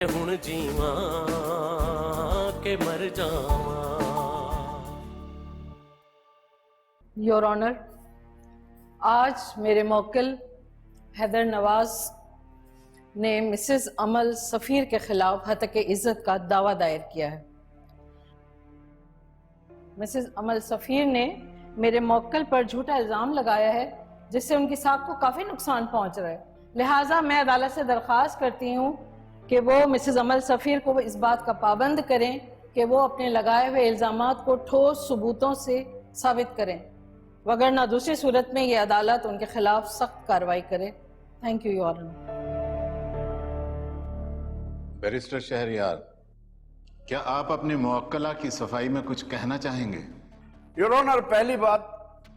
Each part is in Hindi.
हुण जीवां के मर जावां। योर ऑनर, आज मेरे मौक्किल हैदर नवाज ने मिसेस अमल सफ़ीर के खिलाफ हतक इज़्ज़त का दावा दायर किया है। मिसेस अमल सफ़ीर ने मेरे मौक्किल पर झूठा इल्ज़ाम लगाया है जिससे उनकी साख को काफ़ी नुकसान पहुंच रहा है। लिहाजा मैं अदालत से दरख्वास्त करती हूँ कि वो मिसेस अमल सफ़ीर को इस बात का पाबंद करें कि वो अपने लगाए हुए इल्ज़ामात को ठोस सबूतों से साबित करें, वगरना दूसरी सूरत में ये अदालत उनके खिलाफ सख्त कार्रवाई करे। Thank you your honour. Barrister Shahryar, क्या आप अपनी मुवक्कला की सफाई में कुछ कहना चाहेंगे? योर ऑनर, पहली बात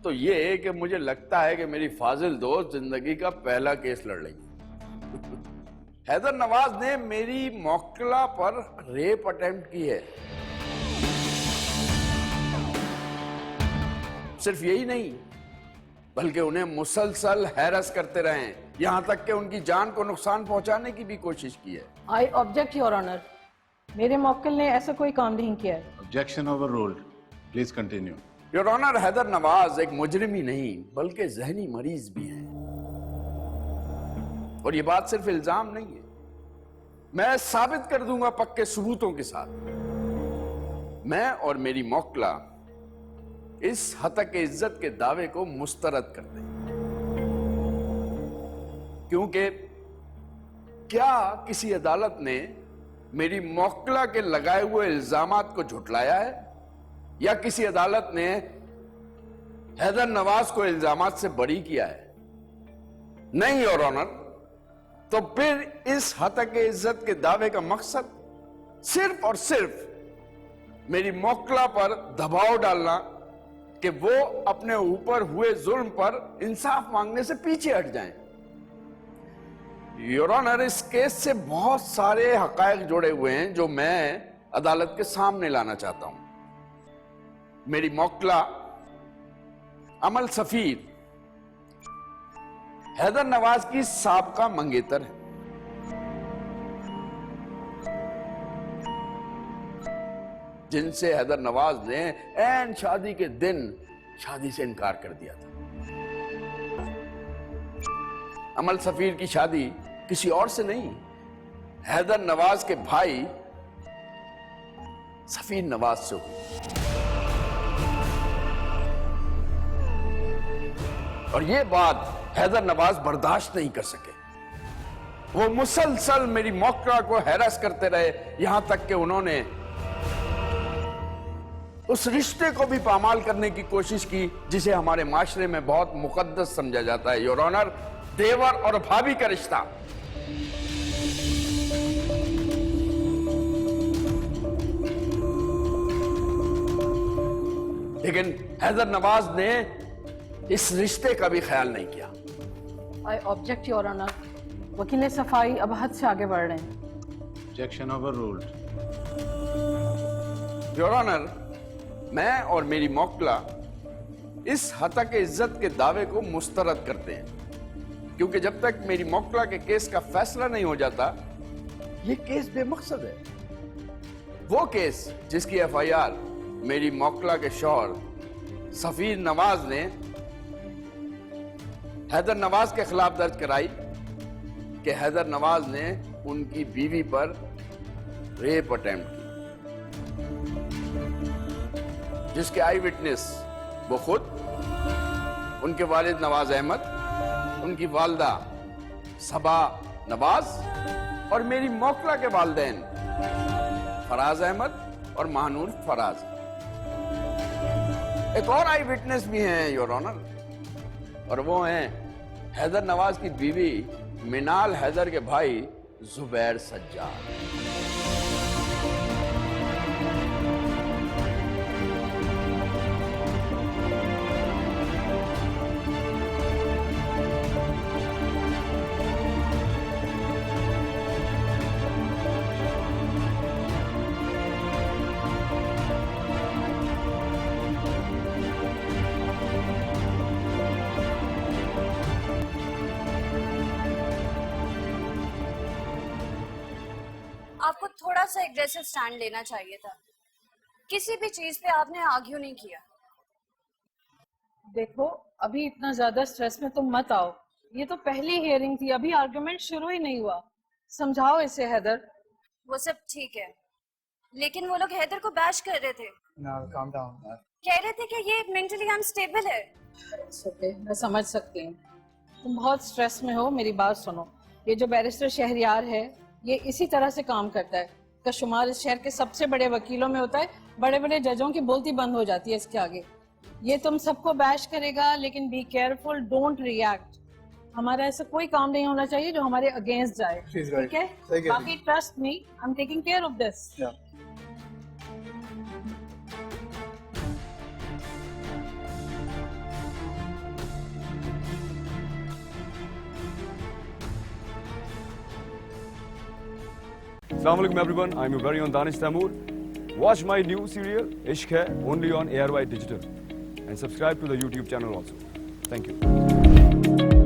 तो ये है कि मुझे लगता है कि मेरी फाजिल दोस्त जिंदगी का पहला केस लड़ रही है। हैदर नवाज ने मेरी मुवक्किला पर रेप अटेम्प्ट की है। सिर्फ यही नहीं, बल्कि उन्हें मुसलसल हैरस करते रहे, यहां तक कि उनकी जान को नुकसान पहुंचाने की भी कोशिश की है। आई ऑब्जेक्ट योर ऑनर, मेरे मौक्किल ने ऐसा कोई काम नहीं किया है। Objection overruled. Please continue. Your honour, Haider Nawaz एक मुजरिम ही नहीं बल्कि जहनी मरीज भी हैं। और ये बात सिर्फ इल्जाम नहीं है, मैं साबित कर दूंगा पक्के सबूतों के साथ। मैं और मेरी मौक्किला इस हतक इज्जत के दावे को मुस्तरद कर दें, क्योंकि क्या किसी अदालत ने मेरी मौक्किला के लगाए हुए इल्जामात को झुटलाया है, या किसी अदालत ने हैदर नवाज को इल्जामात से बरी किया है? नहीं योर ऑनर। तो फिर इस हतक इज्जत के दावे का मकसद सिर्फ और सिर्फ मेरी मौक्किला पर दबाव डालना कि वो अपने ऊपर हुए जुल्म पर इंसाफ मांगने से पीछे हट जाएं। योर ऑनर, इस केस से बहुत सारे हकायक जुड़े हुए हैं जो मैं अदालत के सामने लाना चाहता हूं। मेरी मौक्किला अमल सफीर हैदर नवाज की साबका मंगेतर है। जिनसे हैदर नवाज ने ऐन शादी के दिन शादी से इनकार कर दिया था। अमल सफीर की शादी किसी और से नहीं, हैदर नवाज के भाई सफीर नवाज से हुई। और यह बात हैदर नवाज बर्दाश्त नहीं कर सके। वो मुसलसल मेरी मौक्किला को हैरस करते रहे, यहां तक कि उन्होंने उस रिश्ते को भी पामाल करने की कोशिश की जिसे हमारे माशरे में बहुत मुकद्दस समझा जाता है। योर ऑनर, देवर और भाभी का रिश्ता। लेकिन हैदर नवाज ने इस रिश्ते का भी ख्याल नहीं किया। आई ऑब्जेक्ट योर ऑनर, वकील सफाई अब हद से आगे बढ़ रहे हैं। Objection overruled. योर ऑनर, मैं और मेरी मौक्किला इस हतक इज्जत के दावे को मुस्तरद करते हैं, क्योंकि जब तक मेरी मौक्किला के केस का फैसला नहीं हो जाता यह केस बेमकसद है। वो केस जिसकी एफआईआर मेरी मौक्किला के शौहर सफीर नवाज ने हैदर नवाज के खिलाफ दर्ज कराई कि हैदर नवाज ने उनकी बीवी पर रेप अटेम्प्ट की, जिसके आई विटनेस वो खुद, उनके वालिद नवाज अहमद, उनकी वालदा सबा नवाज और मेरी मौक्किला के वालिदैन फराज अहमद और महानूर फराज। एक और आई विटनेस भी हैं योर ऑनर, और वो हैं हैदर नवाज की बीवी मिनाल हैदर के भाई जुबैर सज्जाद। आपको थोड़ा सा एग्रेसिव स्टैंड लेना चाहिए था। किसी भी चीज पे आपने आर्ग्यू नहीं किया। देखो, अभी इतना ज्यादा स्ट्रेस में तुम मत आओ। ये तो पहली हियरिंग थी, अभी आर्गुमेंट शुरू ही नहीं हुआ। समझाओ इसे हैदर। वो सब ठीक है, लेकिन वो लोग हैदर को बैश कर रहे थे। calm down. कह रहे थे कि ये मेंटली अनस्टेबल है। It's okay, मैं समझ सकती हूँ। तुम बहुत स्ट्रेस में हो, मेरी बात सुनो। ये जो बैरिस्टर शहरयार है, ये इसी तरह से काम करता है। का शुमार इस शहर के सबसे बड़े वकीलों में होता है। बड़े बड़े जजों की बोलती बंद हो जाती है इसके आगे। ये तुम सबको बैश करेगा, लेकिन बी केयरफुल, डोंट रिएक्ट। हमारा ऐसा कोई काम नहीं होना चाहिए जो हमारे अगेंस्ट जाए। She's right. ठीक है? Take it बाकी trust me, I am taking care of this. Yeah. Assalamu alaikum everyone, I'm your very own Danish Taimur. Watch my new serial Ishq Hai only on ARY Digital and subscribe to the YouTube channel also. Thank you.